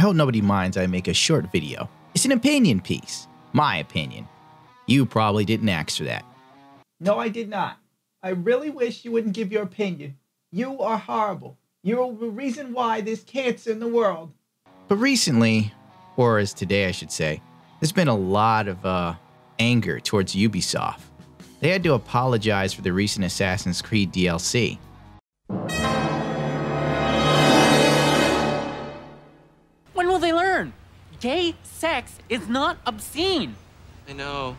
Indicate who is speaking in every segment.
Speaker 1: hope nobody minds I make a short video. It's an opinion piece. My opinion. You probably didn't ask for that.
Speaker 2: No, I did not. I really wish you wouldn't give your opinion. You are horrible. You're the reason why there's cancer in the world.
Speaker 1: But recently, or as today I should say, there's been a lot of anger towards Ubisoft. They had to apologize for the recent Assassin's Creed DLC.
Speaker 3: When will they learn? Gay sex is not obscene.
Speaker 4: I know.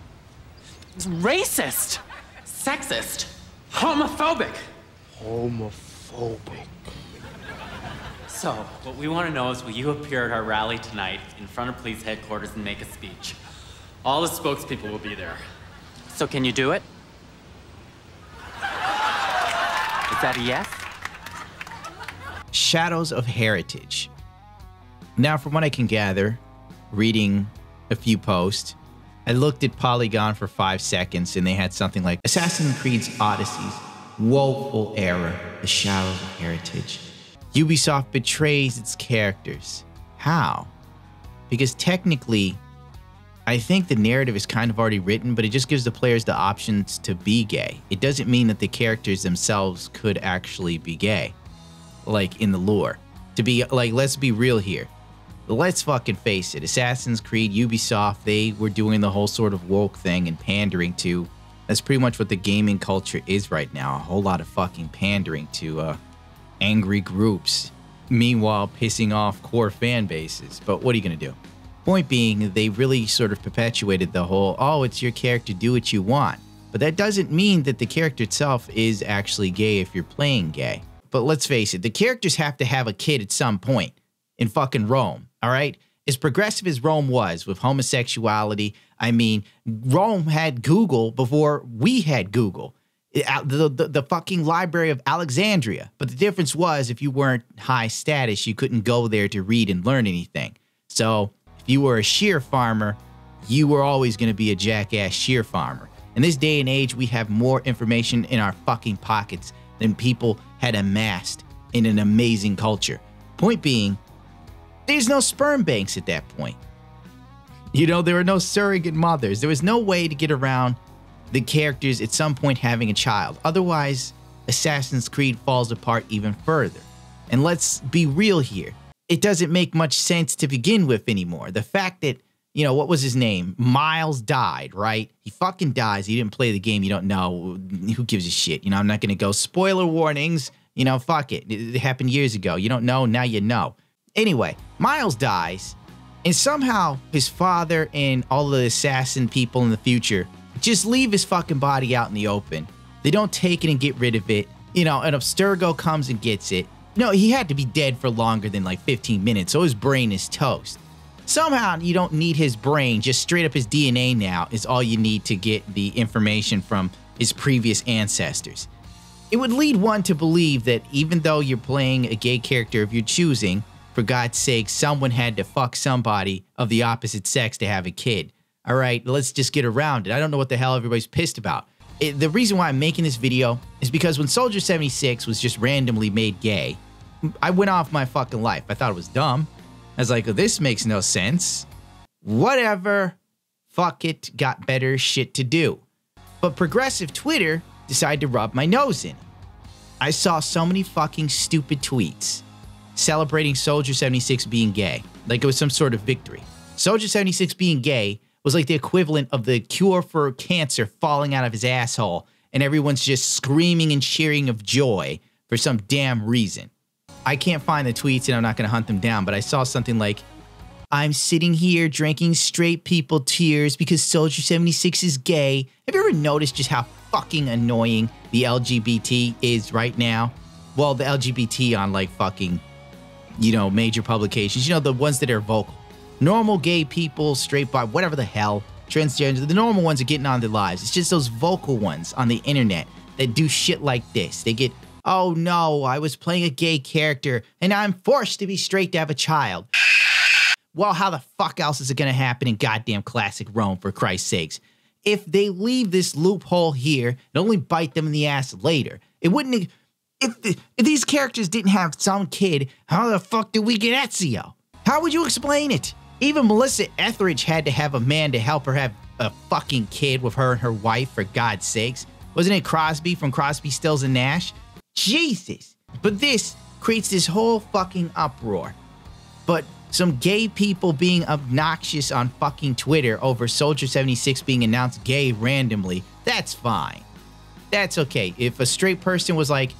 Speaker 3: It's racist, sexist, homophobic.
Speaker 4: Homophobic.
Speaker 3: So, what we want to know is, will you appear at our rally tonight in front of police headquarters and make a speech? All the spokespeople will be there. So can you do it? Is that a yes?
Speaker 1: Shadows of Heritage. Now, from what I can gather, reading a few posts, I looked at Polygon for 5 seconds and they had something like Assassin's Creed Odyssey's woeful era, the Shadows of Heritage. Ubisoft betrays its characters. How? Because technically, I think the narrative is kind of already written, but it just gives the players the options to be gay. It doesn't mean that the characters themselves could actually be gay, like in the lore. To be like, let's be real here. Let's fucking face it. Assassin's Creed, Ubisoft, they were doing the whole sort of woke thing and pandering to. That's pretty much what the gaming culture is right now. A whole lot of fucking pandering to angry groups. Meanwhile, pissing off core fan bases. But what are you gonna do? Point being, they really sort of perpetuated the whole, oh, it's your character, do what you want. But that doesn't mean that the character itself is actually gay if you're playing gay. But let's face it, the characters have to have a kid at some point in fucking Rome, all right? As progressive as Rome was with homosexuality, I mean, Rome had Google before we had Google. The fucking Library of Alexandria. But the difference was, if you weren't high status, you couldn't go there to read and learn anything. So if you were a shear farmer, you were always going to be a jackass shear farmer. In this day and age, we have more information in our fucking pockets than people had amassed in an amazing culture. Point being, there's no sperm banks at that point. You know, there were no surrogate mothers. There was no way to get around the characters at some point having a child. Otherwise, Assassin's Creed falls apart even further. And let's be real here. It doesn't make much sense to begin with anymore. The fact that, you know, what was his name? Miles died, right? He fucking dies. He didn't play the game. You don't know. Who gives a shit? You know, I'm not going to go spoiler warnings. You know, fuck it. It happened years ago. You don't know. Now you know. Anyway, Miles dies. And somehow his father and all the assassin people in the future just leave his fucking body out in the open. They don't take it and get rid of it. You know, and Abstergo comes and gets it. No, he had to be dead for longer than like 15 minutes, so his brain is toast. Somehow you don't need his brain, just straight up his DNA now is all you need to get the information from his previous ancestors. It would lead one to believe that even though you're playing a gay character of your choosing, for God's sake, someone had to fuck somebody of the opposite sex to have a kid. All right, let's just get around it. I don't know what the hell everybody's pissed about. The reason why I'm making this video is because when Soldier 76 was just randomly made gay, I went off my fucking life. I thought it was dumb. I was like, oh, this makes no sense. Whatever. Fuck it. Got better shit to do. But progressive Twitter decided to rub my nose in. I saw so many fucking stupid tweets celebrating Soldier 76 being gay, like it was some sort of victory. Soldier 76 being gay was like the equivalent of the cure for cancer falling out of his asshole, and everyone's just screaming and cheering of joy for some damn reason. I can't find the tweets and I'm not going to hunt them down, but I saw something like, I'm sitting here drinking straight people tears because Soldier 76 is gay. Have you ever noticed just how fucking annoying the LGBT is right now? Well, the LGBT on like fucking, you know, major publications, you know, the ones that are vocal. Normal gay people, straight bi, whatever the hell, transgender, the normal ones are getting on their lives. It's just those vocal ones on the internet that do shit like this. They get, oh no, I was playing a gay character and I'm forced to be straight to have a child. Well, how the fuck else is it gonna happen in goddamn classic Rome, for Christ's sakes? If they leave this loophole here, it only bite them in the ass later. It wouldn't, if these characters didn't have some kid, how the fuck did we get Ezio? How would you explain it? Even Melissa Etheridge had to have a man to help her have a fucking kid with her and her wife, for God's sakes. Wasn't it Crosby from Crosby, Stills, and Nash? Jesus. But this creates this whole fucking uproar. But some gay people being obnoxious on fucking Twitter over Soldier 76 being announced gay randomly, that's fine. That's okay. If a straight person was like,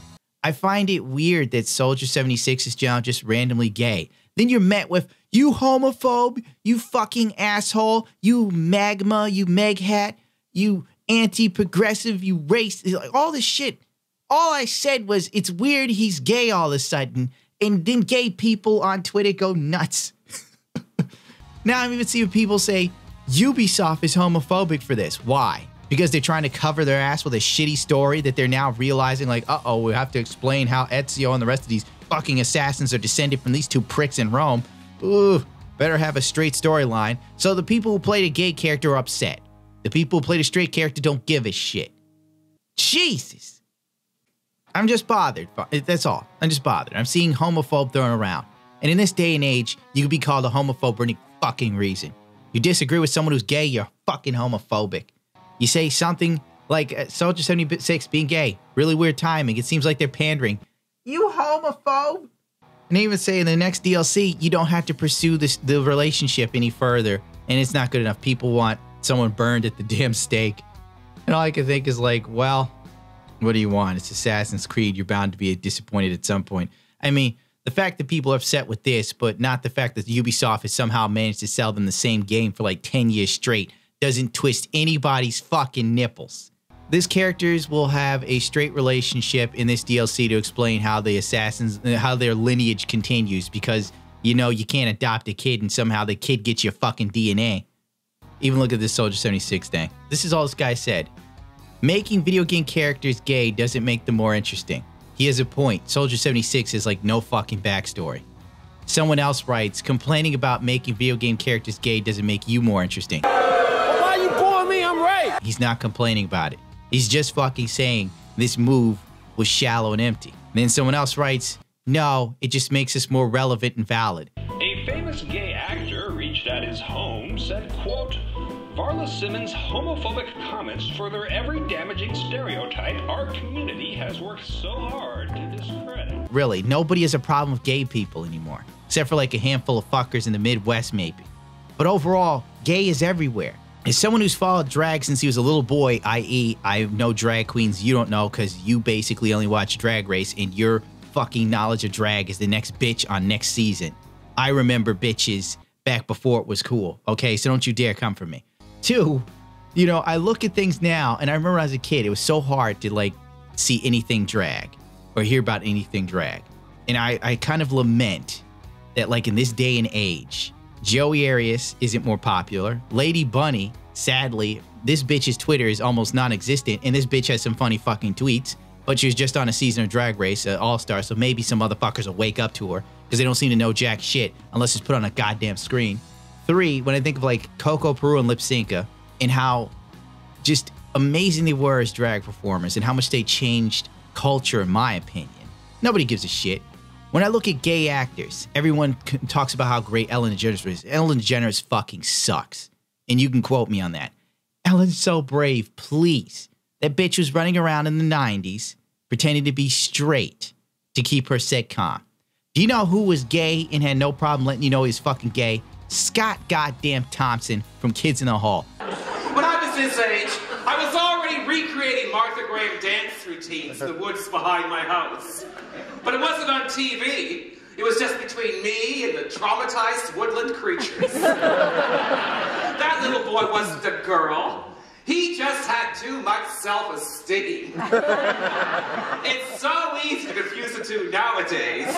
Speaker 1: I find it weird that Soldier 76 is now just randomly gay, then you're met with, you homophobe, you fucking asshole, you magma, you meghat, you anti-progressive, you race, like, all this shit. All I said was, it's weird he's gay all of a sudden, and then gay people on Twitter go nuts. Now I'm even seeing people say, Ubisoft is homophobic for this. Why? Because they're trying to cover their ass with a shitty story that they're now realizing, like, uh-oh, we have to explain how Ezio and the rest of these fucking assassins are descended from these two pricks in Rome. Ooh, better have a straight storyline. So the people who played a gay character are upset. The people who played a straight character don't give a shit. Jesus. I'm just bothered. That's all. I'm just bothered. I'm seeing homophobe thrown around. And in this day and age, you can be called a homophobe for any fucking reason. You disagree with someone who's gay, you're fucking homophobic. You say something like Soldier 76 being gay. Really weird timing. It seems like they're pandering. You homophobe? And they even say in the next DLC, you don't have to pursue the relationship any further. And it's not good enough. People want someone burned at the damn stake. And all I can think is like, well, what do you want? It's Assassin's Creed. You're bound to be disappointed at some point. I mean, the fact that people are upset with this, but not the fact that Ubisoft has somehow managed to sell them the same game for like 10 years straight, doesn't twist anybody's fucking nipples. These characters will have a straight relationship in this DLC to explain how the assassins, how their lineage continues, because, you know, you can't adopt a kid and somehow the kid gets your fucking DNA. Even look at this Soldier 76 thing. This is all this guy said. Making video game characters gay doesn't make them more interesting. He has a point. Soldier 76 has like no fucking backstory. Someone else writes, complaining about making video game characters gay doesn't make you more interesting.
Speaker 4: Well, why are you booing me? I'm right.
Speaker 1: He's not complaining about it. He's just fucking saying this move was shallow and empty. And then someone else writes, no, it just makes us more relevant and valid.
Speaker 5: A famous gay actor reached at his home, said, quote, Varla Simmons' homophobic comments further every damaging stereotype our community has worked so hard to discredit.
Speaker 1: Really, nobody has a problem with gay people anymore, except for like a handful of fuckers in the Midwest maybe. But overall, gay is everywhere. As someone who's followed drag since he was a little boy, i.e. I know drag queens you don't know because you basically only watch Drag Race and your fucking knowledge of drag is the next bitch on next season. I remember bitches back before it was cool, okay? So don't you dare come for me. Two, you know, I look at things now, and I remember as a kid, it was so hard to, like, see anything drag or hear about anything drag. And I kind of lament that, like, in this day and age, Joey Arias isn't more popular. Lady Bunny, sadly, this bitch's Twitter is almost non-existent, and this bitch has some funny fucking tweets, but she was just on a season of Drag Race, All-Star, so maybe some motherfuckers will wake up to her, because they don't seem to know jack shit unless it's put on a goddamn screen. Three, when I think of like Coco Peru and Lip Synca and how just amazing they were as drag performers and how much they changed culture, in my opinion. Nobody gives a shit. When I look at gay actors, everyone talks about how great Ellen DeGeneres is. Ellen DeGeneres fucking sucks. And you can quote me on that. Ellen's so brave, please. That bitch was running around in the 90s pretending to be straight to keep her sitcom. Do you know who was gay and had no problem letting you know he was fucking gay? Scott goddamn Thompson from Kids in the Hall.
Speaker 6: When I was this age, I was already recreating Martha Graham dance routines in the woods behind my house. But it wasn't on TV. It was just between me and the traumatized woodland creatures. That little boy wasn't a girl. He just had too much self-esteem. It's so easy to confuse the two nowadays.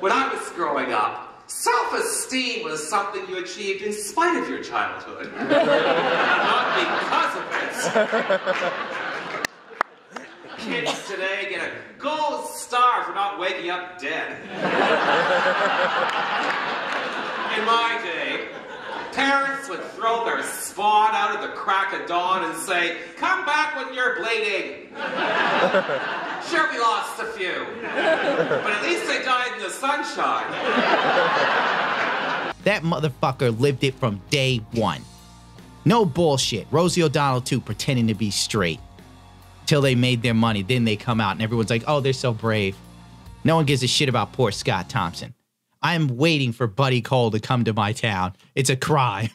Speaker 6: When I was growing up, self-esteem was something you achieved in spite of your childhood. Not because of it. Kids today get a gold star for not waking up dead. In my day, parents would throw their spawn out at the crack of dawn and say, come back when you're bleeding. Sure, we lost a few. But at least they died in the sunshine.
Speaker 1: That motherfucker lived it from day one. No bullshit. Rosie O'Donnell too, pretending to be straight. Till they made their money. Then they come out and everyone's like, oh, they're so brave. No one gives a shit about poor Scott Thompson. I'm waiting for Buddy Cole to come to my town. It's a crime.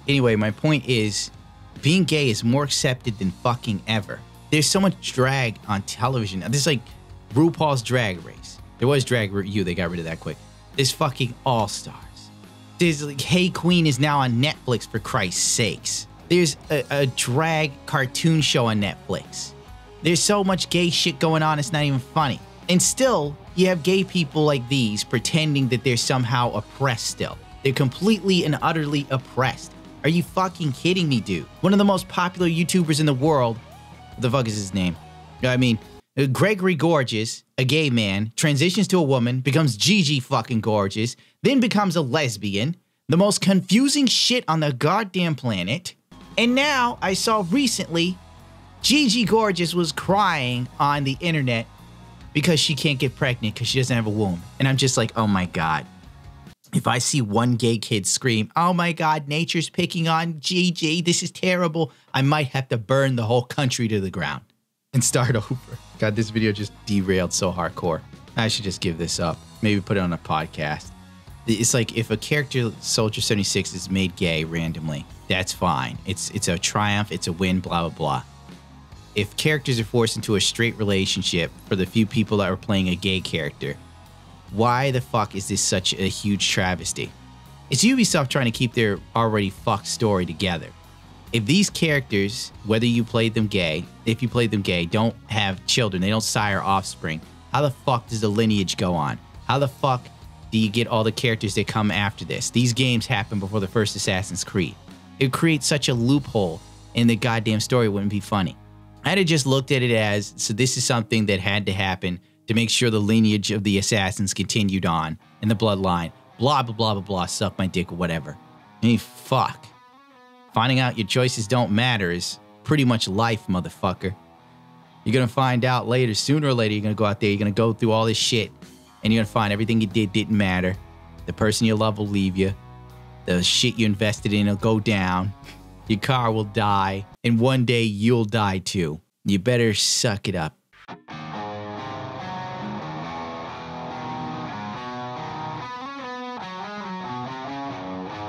Speaker 1: Anyway, my point is, being gay is more accepted than fucking ever. There's so much drag on television. There's like RuPaul's Drag Race. There was Drag U, they got rid of that quick. There's fucking All-Stars. There's like Hey Queen is now on Netflix, for Christ's sakes. There's a drag cartoon show on Netflix. There's so much gay shit going on, it's not even funny. And still, you have gay people like these pretending that they're somehow oppressed still. They're completely and utterly oppressed. Are you fucking kidding me, dude? One of the most popular YouTubers in the world, what the fuck is his name? I mean, Gregory Gorgeous, a gay man, transitions to a woman, becomes Gigi fucking Gorgeous, then becomes a lesbian, the most confusing shit on the goddamn planet. And now, I saw recently, Gigi Gorgeous was crying on the internet because she can't get pregnant because she doesn't have a womb. And I'm just like, oh my God. If I see one gay kid scream, oh my God, nature's picking on Gigi, this is terrible, I might have to burn the whole country to the ground and start over. God, this video just derailed so hardcore. I should just give this up. Maybe put it on a podcast. It's like if a character, Soldier 76, is made gay randomly, that's fine. It's a triumph, it's a win, blah, blah, blah. If characters are forced into a straight relationship for the few people that are playing a gay character, why the fuck is this such a huge travesty? It's Ubisoft trying to keep their already fucked story together. If these characters, whether you played them gay, if you played them gay, don't have children, they don't sire offspring, how the fuck does the lineage go on? How the fuck do you get all the characters that come after this? These games happened before the first Assassin's Creed. It creates such a loophole in the goddamn story, it wouldn't be funny. I'd have just looked at it as, so this is something that had to happen to make sure the lineage of the assassins continued on in the bloodline. Blah, blah, blah, blah, blah, suck my dick or whatever. I mean, fuck. Finding out your choices don't matter is pretty much life, motherfucker. You're gonna find out later, sooner or later, you're gonna go out there, you're gonna go through all this shit, and you're gonna find everything you did didn't matter. The person you love will leave you. The shit you invested in will go down. Your car will die, and one day you'll die too. You better suck it up.